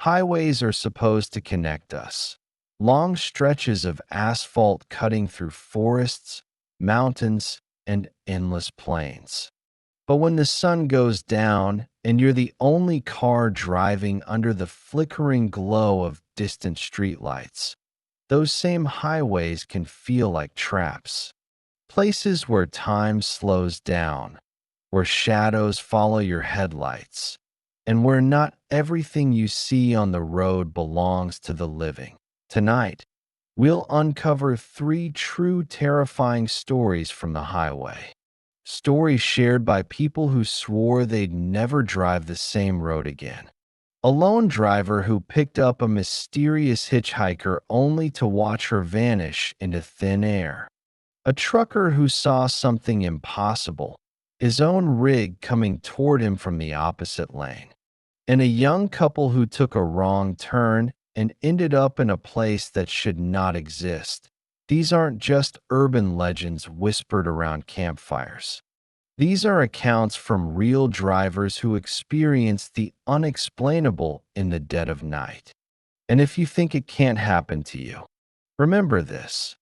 Highways are supposed to connect us. Long stretches of asphalt cutting through forests, mountains, and endless plains. But when the sun goes down and you're the only car driving under the flickering glow of distant streetlights, those same highways can feel like traps. Places where time slows down, where shadows follow your headlights, and where not everything you see on the road belongs to the living. Tonight, we'll uncover three true terrifying stories from the highway. Stories shared by people who swore they'd never drive the same road again. A lone driver who picked up a mysterious hitchhiker only to watch her vanish into thin air. A trucker who saw something impossible, his own rig coming toward him from the opposite lane. And a young couple who took a wrong turn and ended up in a place that should not exist. These aren't just urban legends whispered around campfires. These are accounts from real drivers who experienced the unexplainable in the dead of night. And if you think it can't happen to you, remember this.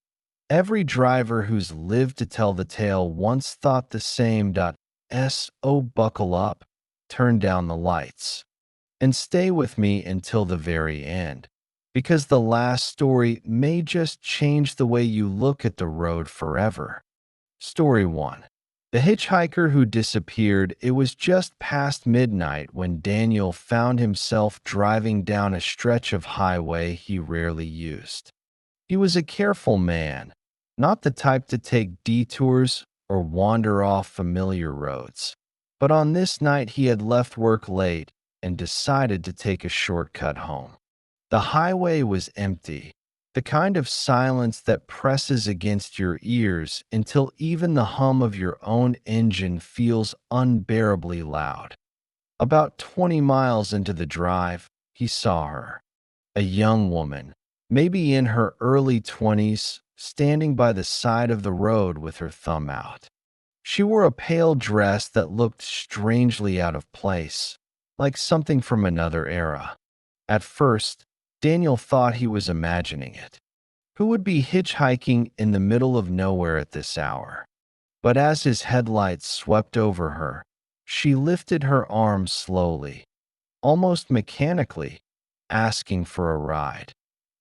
Every driver who's lived to tell the tale once thought the same. So buckle up, turn down the lights, and stay with me until the very end, because the last story may just change the way you look at the road forever. Story 1. The hitchhiker who disappeared. It was just past midnight when Daniel found himself driving down a stretch of highway he rarely used. He was a careful man, not the type to take detours or wander off familiar roads. But on this night he had left work late and decided to take a shortcut home. The highway was empty, the kind of silence that presses against your ears until even the hum of your own engine feels unbearably loud. About 20 miles into the drive, he saw her, a young woman, maybe in her early 20s, standing by the side of the road with her thumb out. She wore a pale dress that looked strangely out of place, like something from another era. At first, Daniel thought he was imagining it. Who would be hitchhiking in the middle of nowhere at this hour? But as his headlights swept over her, she lifted her arms slowly, almost mechanically, asking for a ride.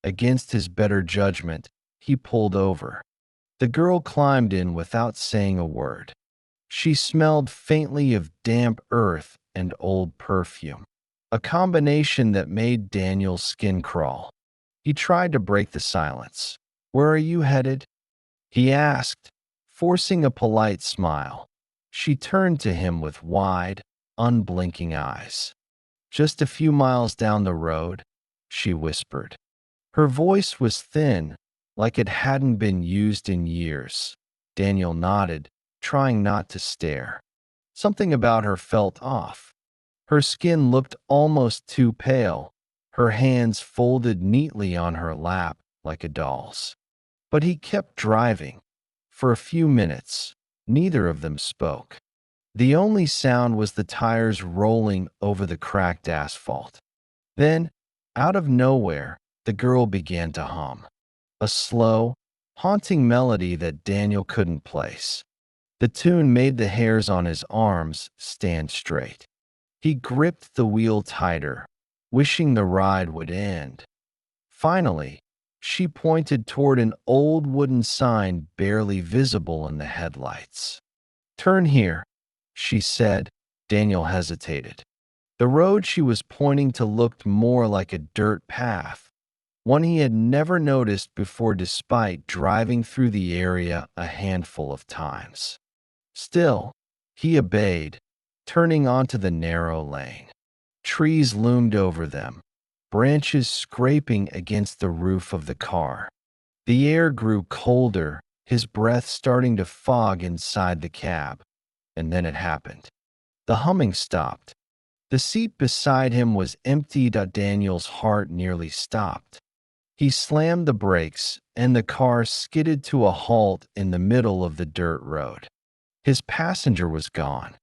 Against his better judgment, he pulled over. The girl climbed in without saying a word. She smelled faintly of damp earth and old perfume, a combination that made Daniel's skin crawl. He tried to break the silence. "Where are you headed?" he asked, forcing a polite smile. She turned to him with wide, unblinking eyes. "Just a few miles down the road," she whispered. Her voice was thin, like it hadn't been used in years. Daniel nodded, trying not to stare. Something about her felt off. Her skin looked almost too pale, her hands folded neatly on her lap like a doll's. But he kept driving. For a few minutes, neither of them spoke. The only sound was the tires rolling over the cracked asphalt. Then, out of nowhere, the girl began to hum, a slow, haunting melody that Daniel couldn't place. The tune made the hairs on his arms stand straight. He gripped the wheel tighter, wishing the ride would end. Finally, she pointed toward an old wooden sign barely visible in the headlights. "Turn here," she said. Daniel hesitated. The road she was pointing to looked more like a dirt path, one he had never noticed before despite driving through the area a handful of times. Still, he obeyed, turning onto the narrow lane. Trees loomed over them, branches scraping against the roof of the car. The air grew colder, his breath starting to fog inside the cab. And then it happened. The humming stopped. The seat beside him was empty. Daniel's heart nearly stopped. He slammed the brakes, and the car skidded to a halt in the middle of the dirt road. His passenger was gone.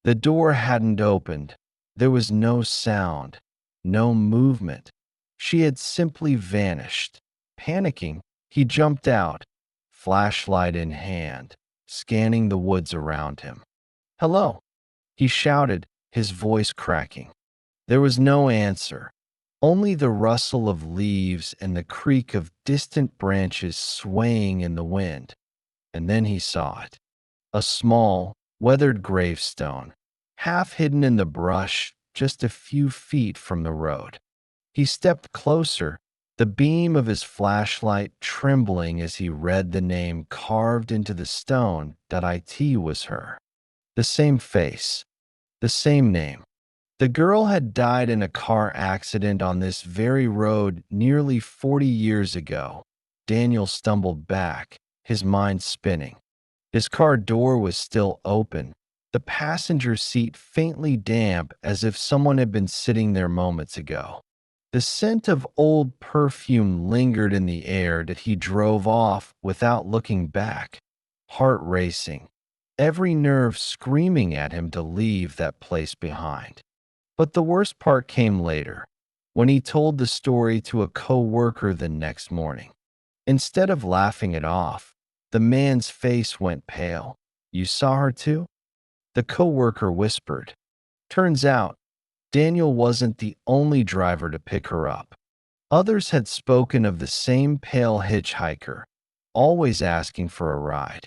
The door hadn't opened. There was no sound, no movement. She had simply vanished. Panicking, he jumped out, flashlight in hand, scanning the woods around him. "Hello," he shouted, his voice cracking. There was no answer, only the rustle of leaves and the creak of distant branches swaying in the wind. And then he saw it. A small, weathered gravestone, half hidden in the brush just a few feet from the road. He stepped closer, the beam of his flashlight trembling as he read the name carved into the stone that it was her. The same face, the same name. The girl had died in a car accident on this very road nearly 40 years ago. Daniel stumbled back, his mind spinning. His car door was still open, the passenger seat faintly damp as if someone had been sitting there moments ago. The scent of old perfume lingered in the air that he drove off without looking back, heart racing, every nerve screaming at him to leave that place behind. But the worst part came later, when he told the story to a co-worker the next morning. Instead of laughing it off, the man's face went pale. "You saw her too?" The co-worker whispered. Turns out, Daniel wasn't the only driver to pick her up. Others had spoken of the same pale hitchhiker, always asking for a ride,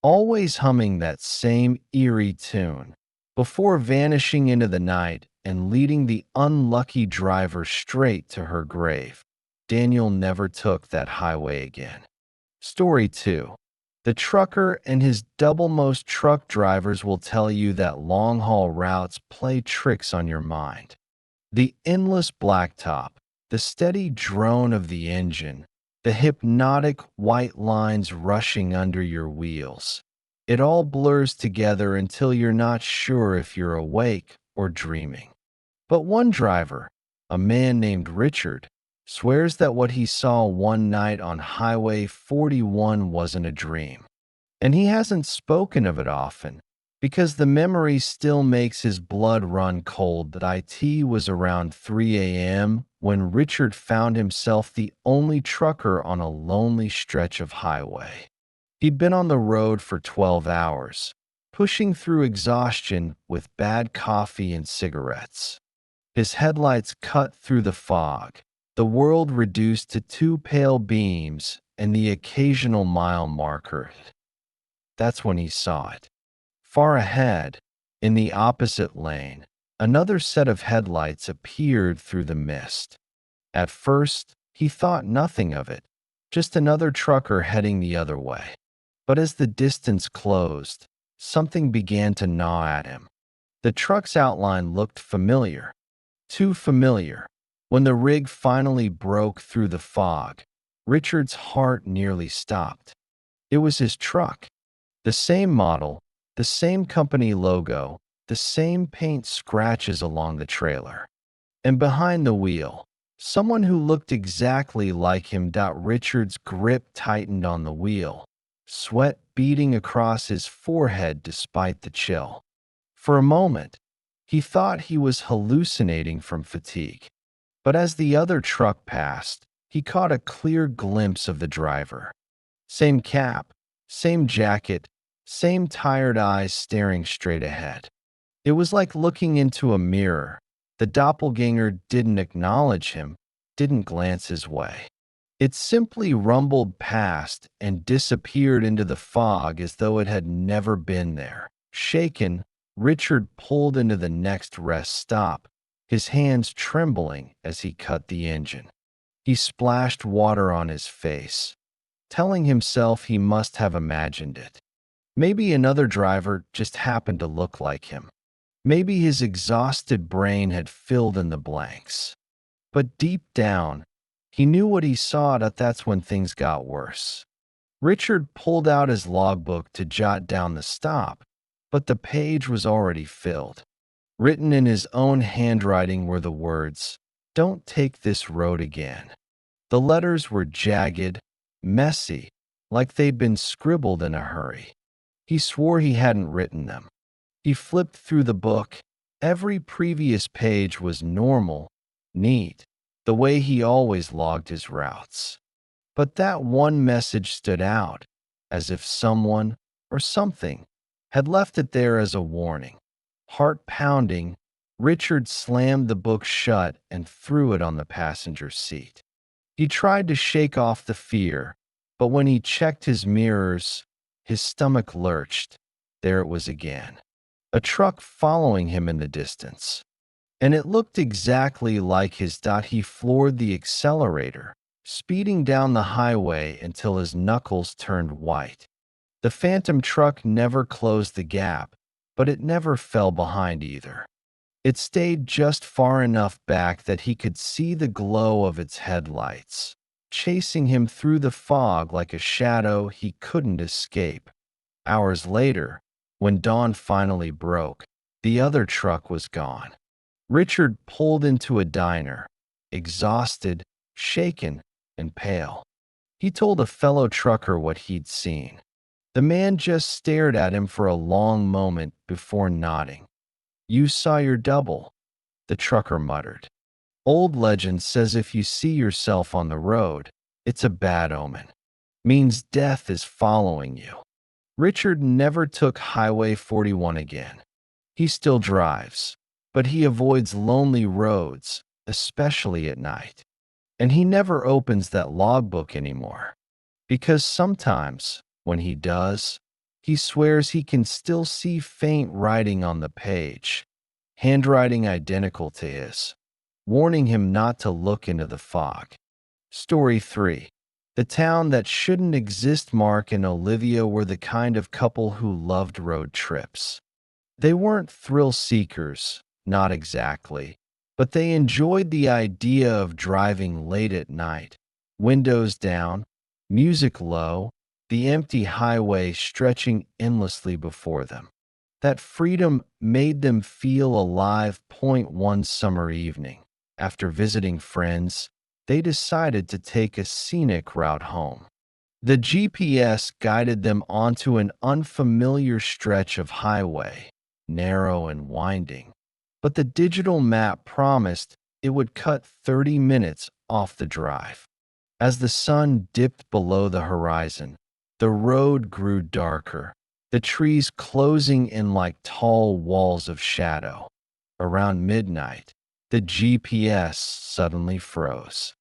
always humming that same eerie tune, before vanishing into the night and leading the unlucky driver straight to her grave. Daniel never took that highway again. Story 2. The trucker and his double-most truck drivers will tell you that long-haul routes play tricks on your mind. The endless blacktop, the steady drone of the engine, the hypnotic white lines rushing under your wheels. It all blurs together until you're not sure if you're awake or dreaming. But one driver, a man named Richard, swears that what he saw one night on Highway 41 wasn't a dream. And he hasn't spoken of it often, because the memory still makes his blood run cold that it was around 3 a.m. when Richard found himself the only trucker on a lonely stretch of highway. He'd been on the road for 12 hours, pushing through exhaustion with bad coffee and cigarettes. His headlights cut through the fog, the world reduced to two pale beams and the occasional mile marker. That's when he saw it. Far ahead, in the opposite lane, another set of headlights appeared through the mist. At first, he thought nothing of it, just another trucker heading the other way. But as the distance closed, something began to gnaw at him. The truck's outline looked familiar, too familiar. When the rig finally broke through the fog, Richard's heart nearly stopped. It was his truck. The same model, the same company logo, the same paint scratches along the trailer. And behind the wheel, someone who looked exactly like him. Richard's grip tightened on the wheel, sweat beading across his forehead despite the chill. For a moment, he thought he was hallucinating from fatigue. But as the other truck passed, he caught a clear glimpse of the driver. Same cap, same jacket, same tired eyes staring straight ahead. It was like looking into a mirror. The doppelganger didn't acknowledge him, didn't glance his way. It simply rumbled past and disappeared into the fog as though it had never been there. Shaken, Richard pulled into the next rest stop, his hands trembling as he cut the engine. He splashed water on his face, telling himself he must have imagined it. Maybe another driver just happened to look like him. Maybe his exhausted brain had filled in the blanks. But deep down, he knew what he saw. That's when things got worse. Richard pulled out his logbook to jot down the stop, but the page was already filled. Written in his own handwriting were the words, "Don't take this road again." The letters were jagged, messy, like they'd been scribbled in a hurry. He swore he hadn't written them. He flipped through the book. Every previous page was normal, Neat, the way he always logged his routes. But that one message stood out, as if someone or something had left it there as a warning. Heart pounding, Richard slammed the book shut and threw it on the passenger seat. He tried to shake off the fear, but when he checked his mirrors, his stomach lurched. There it was again. A truck following him in the distance. And it looked exactly like his. He floored the accelerator, speeding down the highway until his knuckles turned white. The phantom truck never closed the gap, but it never fell behind either. It stayed just far enough back that he could see the glow of its headlights, chasing him through the fog like a shadow he couldn't escape. Hours later, when dawn finally broke, the other truck was gone. Richard pulled into a diner, exhausted, shaken, and pale. He told a fellow trucker what he'd seen. The man just stared at him for a long moment before nodding. "You saw your double," the trucker muttered. "Old legend says if you see yourself on the road, it's a bad omen. Means death is following you." Richard never took Highway 41 again. He still drives, but he avoids lonely roads, especially at night. And he never opens that logbook anymore. Because sometimes, when he does, he swears he can still see faint writing on the page, handwriting identical to his, warning him not to look into the fog. Story 3. The town that shouldn't exist. Mark and Olivia were the kind of couple who loved road trips. They weren't thrill seekers, not exactly, but they enjoyed the idea of driving late at night, windows down, music low, the empty highway stretching endlessly before them. That freedom made them feel alive. One summer evening, after visiting friends, they decided to take a scenic route home. The GPS guided them onto an unfamiliar stretch of highway, narrow and winding, but the digital map promised it would cut 30 minutes off the drive. As the sun dipped below the horizon, the road grew darker, the trees closing in like tall walls of shadow. Around midnight, the GPS suddenly froze.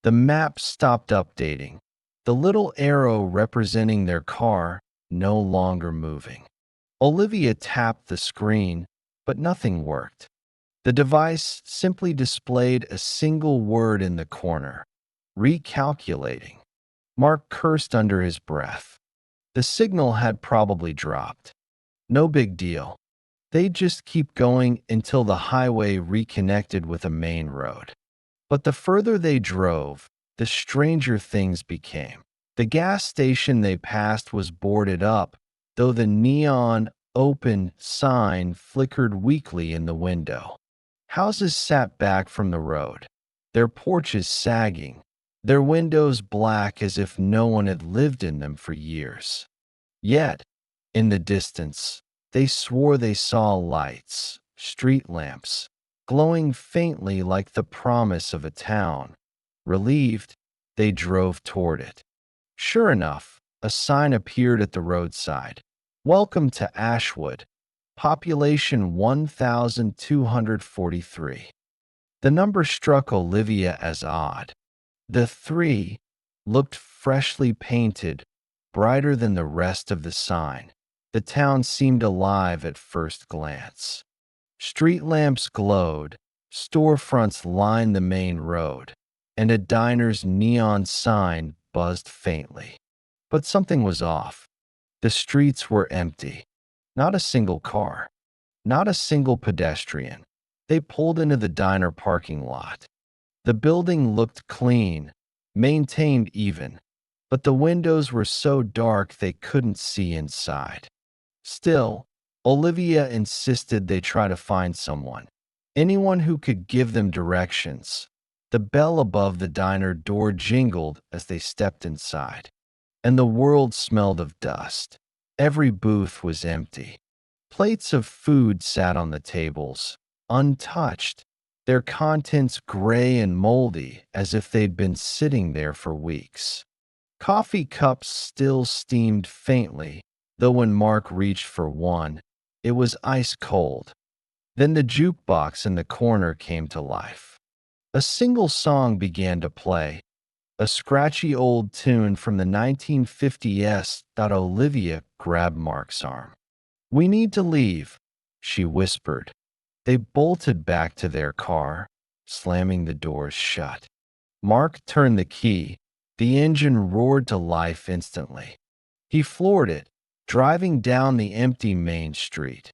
The map stopped updating, the little arrow representing their car no longer moving. Olivia tapped the screen, but nothing worked. The device simply displayed a single word in the corner: recalculating. Mark cursed under his breath. The signal had probably dropped. No big deal. They'd just keep going until the highway reconnected with a main road. But the further they drove, the stranger things became. The gas station they passed was boarded up, though the neon open sign flickered weakly in the window. Houses sat back from the road, their porches sagging, their windows black as if no one had lived in them for years. Yet, in the distance, they swore they saw lights, street lamps, glowing faintly like the promise of a town. Relieved, they drove toward it. Sure enough, a sign appeared at the roadside. "Welcome to Ashwood. Population 1,243. The number struck Olivia as odd. The 3 looked freshly painted, brighter than the rest of the sign. The town seemed alive at first glance. Street lamps glowed, storefronts lined the main road, and a diner's neon sign buzzed faintly. But something was off. The streets were empty. Not a single car. Not a single pedestrian. They pulled into the diner parking lot. The building looked clean, maintained even, but the windows were so dark they couldn't see inside. Still, Olivia insisted they try to find someone, anyone who could give them directions. The bell above the diner door jingled as they stepped inside, and the world smelled of dust. Every booth was empty. Plates of food sat on the tables, untouched. their contents gray and moldy as if they'd been sitting there for weeks. Coffee cups still steamed faintly, though when Mark reached for one, it was ice cold. Then the jukebox in the corner came to life. A single song began to play, a scratchy old tune from the 1950s. Olivia grabbed Mark's arm. "We need to leave," she whispered. They bolted back to their car, slamming the doors shut. Mark turned the key. The engine roared to life instantly. He floored it, driving down the empty main street,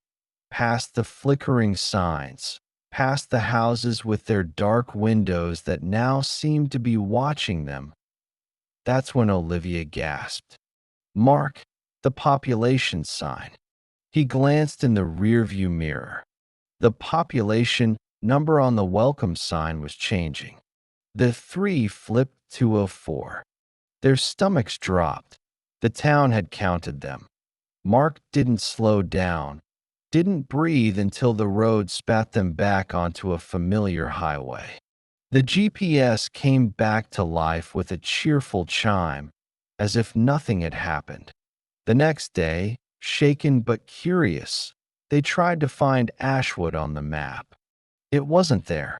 past the flickering signs, past the houses with their dark windows that now seemed to be watching them. That's when Olivia gasped. "Mark, the population sign." He glanced in the rearview mirror. The population number on the welcome sign was changing. The 3 flipped to a 4. Their stomachs dropped. The town had counted them. Mark didn't slow down, didn't breathe until the road spat them back onto a familiar highway. The GPS came back to life with a cheerful chime, as if nothing had happened. The next day, shaken but curious, they tried to find Ashwood on the map. It wasn't there.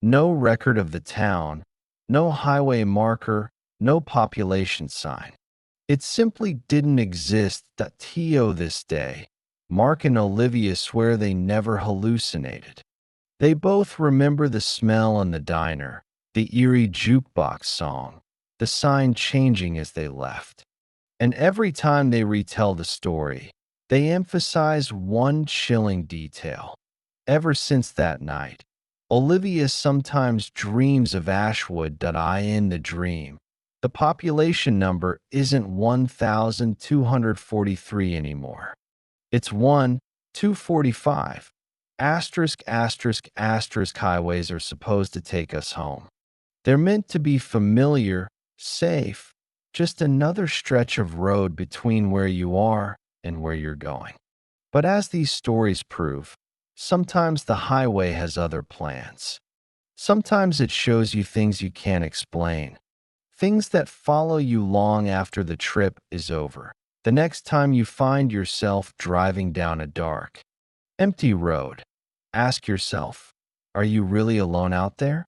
No record of the town, no highway marker, no population sign. It simply didn't exist. This day, Mark and Olivia swear they never hallucinated. They both remember the smell in the diner, the eerie jukebox song, the sign changing as they left. And every time they retell the story, they emphasize one chilling detail. Ever since that night, Olivia sometimes dreams of Ashwood. In the dream, the population number isn't 1,243 anymore. It's 1,245. Asterisk, asterisk, asterisk. Highways are supposed to take us home. They're meant to be familiar, safe, just another stretch of road between where you are and where you're going. But as these stories prove, sometimes the highway has other plans. Sometimes it shows you things you can't explain, things that follow you long after the trip is over. The next time you find yourself driving down a dark, empty road, ask yourself, are you really alone out there?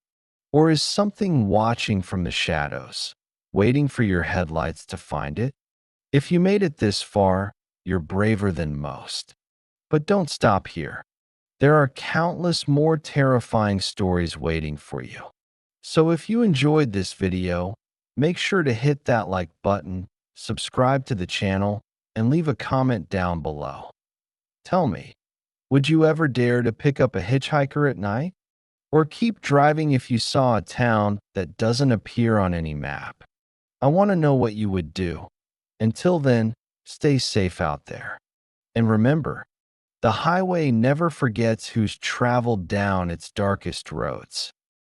Or is something watching from the shadows, waiting for your headlights to find it? If you made it this far, you're braver than most. But don't stop here. There are countless more terrifying stories waiting for you. So if you enjoyed this video, make sure to hit that like button, subscribe to the channel, and leave a comment down below. Tell me, would you ever dare to pick up a hitchhiker at night? Or keep driving if you saw a town that doesn't appear on any map? I want to know what you would do. Until then, stay safe out there. And remember, the highway never forgets who's traveled down its darkest roads.